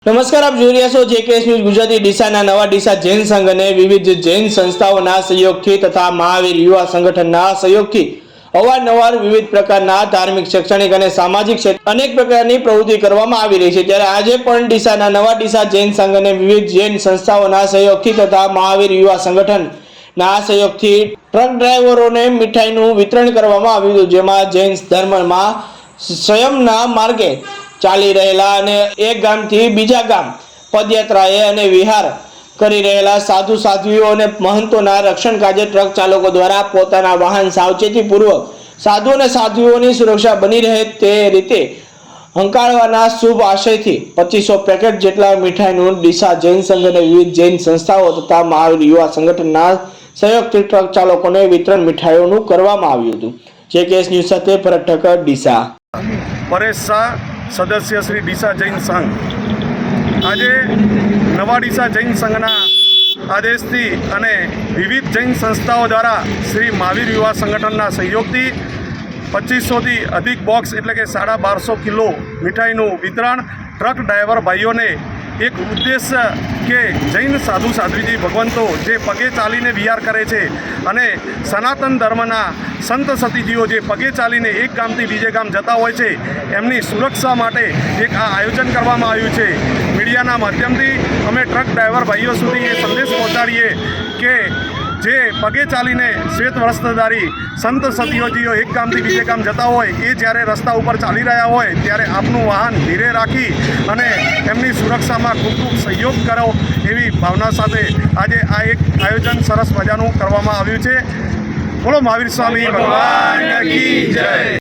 નમસ્કાર, આપ જોઈ રહ્યા છો જેકેએસ ન્યૂઝ ગુજરાતી। ડીસાના નવા ડીસા જૈન સંઘ અને વિવિધ જૈન સંસ્થાઓના સહયોગથી તથા મહાવીર યુવા સંગઠનના સહયોગથી અવારનવાર વિવિધ પ્રકારના ધાર્મિક, શૈક્ષણિક અને સામાજિક ક્ષેત્રે અનેક પ્રકારની પ્રવૃત્તિ કરવામાં આવી રહી છે। ત્યારે આજે પણ ડીસાના નવા ડીસા જૈન સંઘ અને વિવિધ જૈન સંસ્થાઓના સહયોગથી તથા મહાવીર યુવા સંગઠનના સહયોગથી ટ્રક ડ્રાઈવરોને મીઠાઈનું વિતરણ કરવામાં આવ્યું હતું, જેમાં જૈન ધર્મમાં સ્વયંના માર્ગે ચાલી રહેલા અને એક ગામથી બીજા ગામ પદયાત્રાએ અને વિહાર કરી રહેલા સાધુ સાધ્વીઓ અને મહંતોના રક્ષણ કાર્ય ટ્રક ચાલકો દ્વારા પોતાના વાહન સાવચેતીપૂર્વક સાધુ અને સાધ્વીઓની સુરક્ષા બની રહે તે રીતે હંકાળવાના શુભ આશયથી 2500 પેકેટ જેટલા મીઠાઈનું ડીસા જૈન સંઘ અને વિવિધ જૈન સંસ્થાઓ તથા મહાવીર યુવા સંગઠનના સહયોગથી ટ્રક ચાલકોને વિતરણ મીઠાઈઓનું કરવામાં આવ્યું હતું। જેકેએસ ન્યૂઝ સાથે ભરત ઠક્કર, ડીસા। પરેશ શાહ, સદસ્ય શ્રી ડીસા જૈન સંઘ। આજે નવા ડીસા જૈન સંઘના આદેશથી અને વિવિધ જૈન સંસ્થાઓ દ્વારા શ્રી મહાવીર યુવા સંગઠનના સહયોગથી 2500થી અધિક બોક્સ એટલે કે 1250 કિલો મીઠાઈનું વિતરણ ટ્રક ડ્રાઈવર ભાઈઓને એક ઉદ્દેશ્ય કે જૈન સાધુ સાધ્વીજી ભગવંતો જે પગે ચાલીને વિહાર કરે છે અને સનાતન ધર્મના સંત સતીજીઓ જે પગે ચાલીને એક ગામથી બીજે ગામ જતા હોય છે એમની સુરક્ષા માટે એક આ આયોજન કરવામાં આવ્યું છે। મીડિયાના માધ્યમથી અમે ટ્રક ડ્રાઈવર ભાઈઓ સુધી એ સંદેશ પહોંચાડીએ કે જે પગે ચાલીને શ્વેત વસ્ત્રધારી સંત સતીઓજીઓ એક ગામથી બીજે ગામ જતા હોય એ જ્યારે રસ્તા ઉપર ચાલી રહ્યા હોય ત્યારે આપનું વાહન ધીરે રાખી અને એમની સુરક્ષામાં ખૂબ ખૂબ સહયોગ કરો એવી ભાવના સાથે આજે આ એક આયોજન સરસ મજાનું કરવામાં આવ્યું છે। બોલો મહાવીર સ્વામી ભગવાન કી